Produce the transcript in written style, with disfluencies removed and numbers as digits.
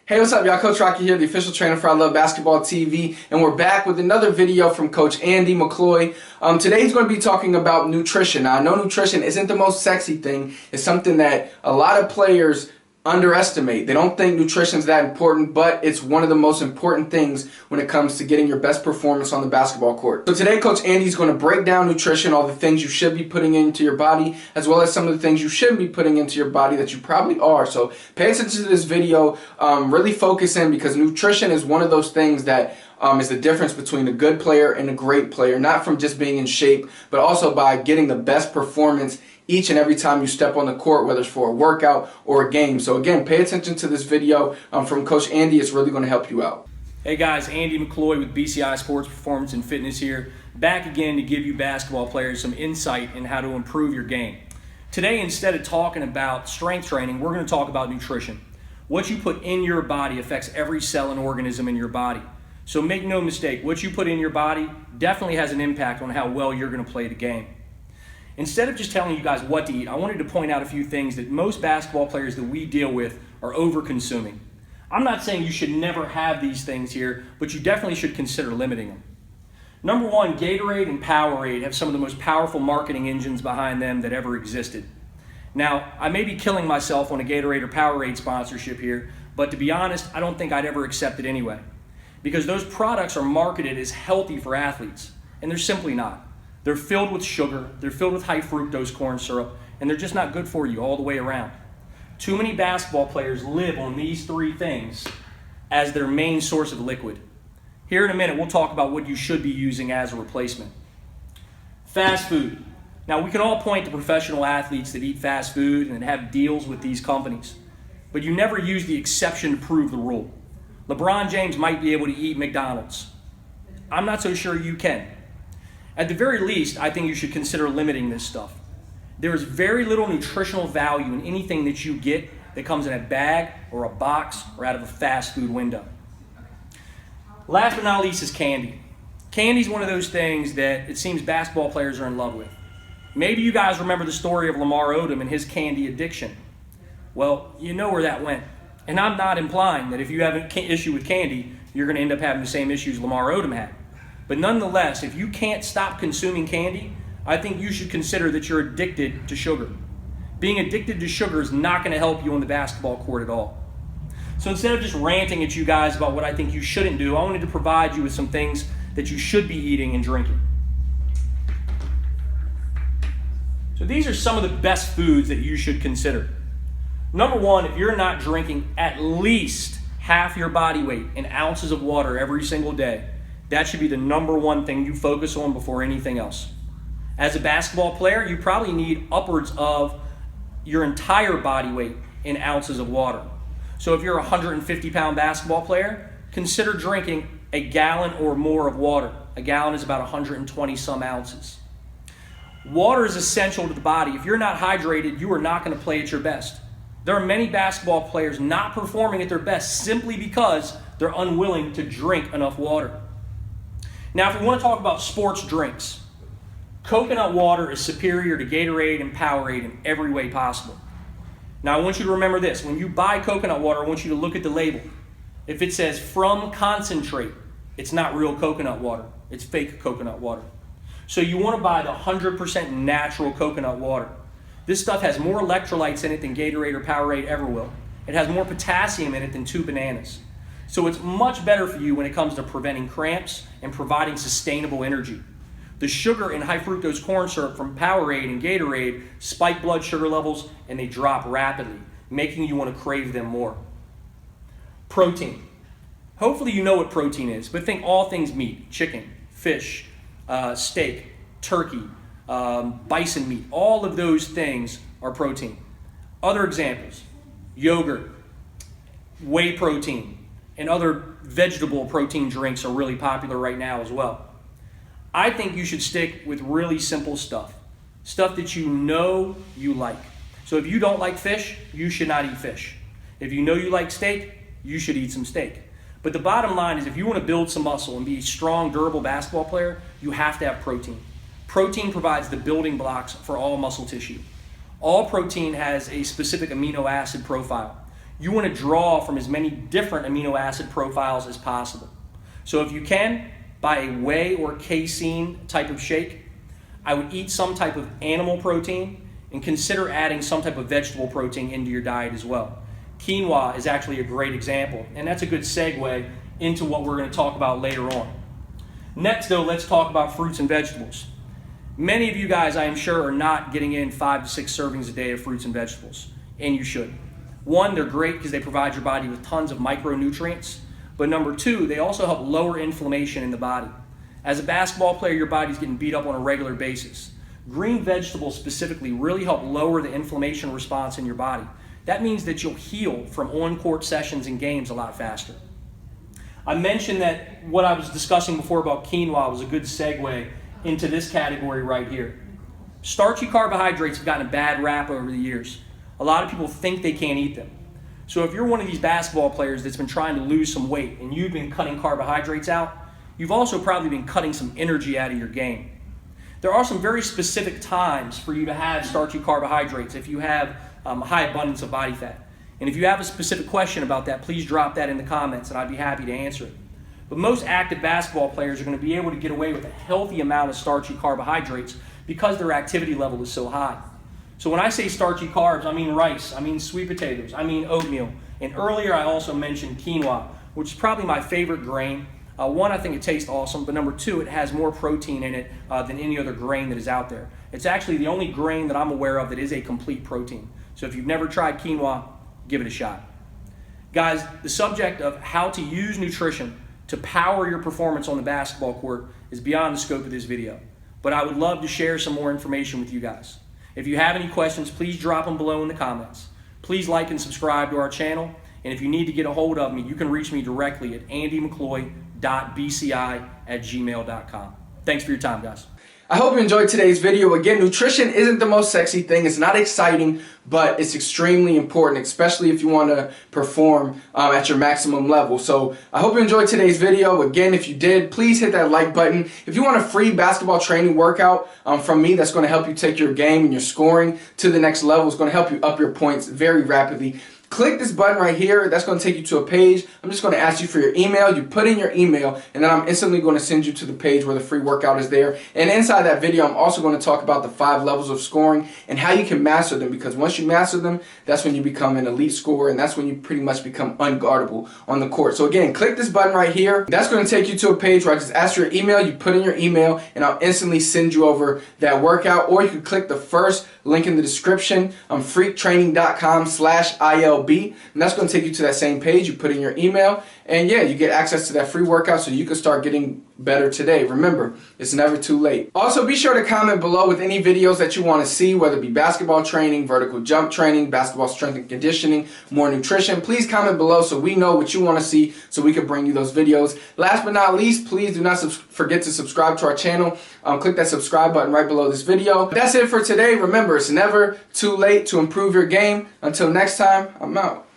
Hey, what's up, y'all? Coach Rocky here, the official trainer for ILoveBasketballTV, and we're back with another video from Coach Andy McCloy. Today he's going to be talking about nutrition. Now, I know nutrition isn't the most sexy thing. It's something that a lot of players underestimate. They don't think nutrition is that important, but it's one of the most important things when it comes to getting your best performance on the basketball court. So today, Coach Andy's going to break down nutrition, all the things you should be putting into your body, as well as some of the things you shouldn't be putting into your body that you probably are. So pay attention to this video, really focus in, because nutrition is one of those things that is the difference between a good player and a great player, not from just being in shape, but also by getting the best performance each and every time you step on the court, whether it's for a workout or a game. So again, pay attention to this video from Coach Andy. It's really going to help you out. Hey guys, Andy McCloy with BCI Sports Performance and Fitness here, back again to give you basketball players some insight in how to improve your game. Today, instead of talking about strength training, we're going to talk about nutrition. What you put in your body affects every cell and organism in your body. So make no mistake, what you put in your body definitely has an impact on how well you're going to play the game. Instead of just telling you guys what to eat, I wanted to point out a few things that most basketball players that we deal with are over-consuming. I'm not saying you should never have these things here, but you definitely should consider limiting them. Number one, Gatorade and Powerade have some of the most powerful marketing engines behind them that ever existed. Now, I may be killing myself on a Gatorade or Powerade sponsorship here, but to be honest, I don't think I'd ever accept it anyway. Because those products are marketed as healthy for athletes, and they're simply not. They're filled with sugar, they're filled with high fructose corn syrup, and they're just not good for you all the way around. Too many basketball players live on these three things as their main source of liquid. Here in a minute, we'll talk about what you should be using as a replacement. Fast food. Now, we can all point to professional athletes that eat fast food and have deals with these companies, but you never use the exception to prove the rule. LeBron James might be able to eat McDonald's. I'm not so sure you can. At the very least, I think you should consider limiting this stuff. There is very little nutritional value in anything that you get that comes in a bag or a box or out of a fast food window. Last but not least is candy. Candy's one of those things that it seems basketball players are in love with. Maybe you guys remember the story of Lamar Odom and his candy addiction. Well, you know where that went. And I'm not implying that if you have an issue with candy, you're going to end up having the same issues Lamar Odom had. But nonetheless, if you can't stop consuming candy, I think you should consider that you're addicted to sugar. Being addicted to sugar is not going to help you on the basketball court at all. So instead of just ranting at you guys about what I think you shouldn't do, I wanted to provide you with some things that you should be eating and drinking. So these are some of the best foods that you should consider. Number one, if you're not drinking at least half your body weight in ounces of water every single day, that should be the number one thing you focus on before anything else. As a basketball player, you probably need upwards of your entire body weight in ounces of water. So if you're a 150-pound basketball player, consider drinking a gallon or more of water. A gallon is about 120 some ounces. Water is essential to the body. If you're not hydrated, you are not going to play at your best. There are many basketball players not performing at their best simply because they're unwilling to drink enough water. Now, if we want to talk about sports drinks, coconut water is superior to Gatorade and Powerade in every way possible. Now, I want you to remember this. When you buy coconut water, I want you to look at the label. If it says from concentrate, it's not real coconut water. It's fake coconut water. So you want to buy the 100% natural coconut water. This stuff has more electrolytes in it than Gatorade or Powerade ever will. It has more potassium in it than 2 bananas. So it's much better for you when it comes to preventing cramps and providing sustainable energy. The sugar and high fructose corn syrup from Powerade and Gatorade spike blood sugar levels and they drop rapidly, making you want to crave them more. Protein. Hopefully you know what protein is, but think all things meat: chicken, fish, steak, turkey, bison meat. All of those things are protein. Other examples: yogurt, whey protein, and other vegetable protein drinks are really popular right now as well. I think you should stick with really simple stuff that you know you like. So if you don't like fish, you should not eat fish. If you know you like steak, you should eat some steak. But the bottom line is, if you want to build some muscle and be a strong, durable basketball player, you have to have protein. Protein provides the building blocks for all muscle tissue. All protein has a specific amino acid profile. you want to draw from as many different amino acid profiles as possible. So if you can, buy a whey or casein type of shake. I would eat some type of animal protein and consider adding some type of vegetable protein into your diet as well. Quinoa is actually a great example, and that's a good segue into what we're going to talk about later on. Next though, let's talk about fruits and vegetables. Many of you guys, I am sure, are not getting in 5 to 6 servings a day of fruits and vegetables, and you should. One, they're great because they provide your body with tons of micronutrients, but number 2, they also help lower inflammation in the body. As a basketball player, your body's getting beat up on a regular basis. Green vegetables specifically really help lower the inflammation response in your body. That means that you'll heal from on-court sessions and games a lot faster. I mentioned that what I was discussing before about quinoa was a good segue into this category right here. Starchy carbohydrates have gotten a bad rap over the years. A lot of people think they can't eat them. So if you're one of these basketball players that's been trying to lose some weight and you've been cutting carbohydrates out, you've also probably been cutting some energy out of your game. There are some very specific times for you to have starchy carbohydrates if you have a high abundance of body fat. And if you have a specific question about that, please drop that in the comments and I'd be happy to answer it. But most active basketball players are going to be able to get away with a healthy amount of starchy carbohydrates because their activity level is so high. So when I say starchy carbs, I mean rice, I mean sweet potatoes, I mean oatmeal. And earlier I also mentioned quinoa, which is probably my favorite grain. One, I think it tastes awesome, but number 2, it has more protein in it than any other grain that is out there. It's actually the only grain that I'm aware of that is a complete protein. So if you've never tried quinoa, give it a shot. Guys, the subject of how to use nutrition to power your performance on the basketball court is beyond the scope of this video. But I would love to share some more information with you guys. If you have any questions, please drop them below in the comments. Please like and subscribe to our channel. And if you need to get a hold of me, you can reach me directly at andymccloy.bci@gmail.com. Thanks for your time, guys. I hope you enjoyed today's video. Again, nutrition isn't the most sexy thing. It's not exciting, but it's extremely important, especially if you want to perform at your maximum level. So I hope you enjoyed today's video. Again, if you did, please hit that like button. If you want a free basketball training workout from me that's going to help you take your game and your scoring to the next level, it's going to help you up your points very rapidly, click this button right here. That's going to take you to a page. I'm just going to ask you for your email. You put in your email, and then I'm instantly going to send you to the page where the free workout is there. And inside that video, I'm also going to talk about the 5 levels of scoring and how you can master them, because once you master them, that's when you become an elite scorer, and that's when you pretty much become unguardable on the court. So again, click this button right here. That's going to take you to a page where I just ask for your email. You put in your email, and I'll instantly send you over that workout. Or you can click the first link in the description, freaktraining.com/ILB. And that's going to take you to that same page. You put in your email, and yeah, you get access to that free workout so you can start getting better today. Remember, it's never too late. Also, be sure to comment below with any videos that you want to see, whether it be basketball training, vertical jump training, basketball strength and conditioning, more nutrition. Please comment below so we know what you want to see so we can bring you those videos. Last but not least, please do not forget to subscribe to our channel. Click that subscribe button right below this video. That's it for today. Remember, it's never too late to improve your game. Until next time, I'm out.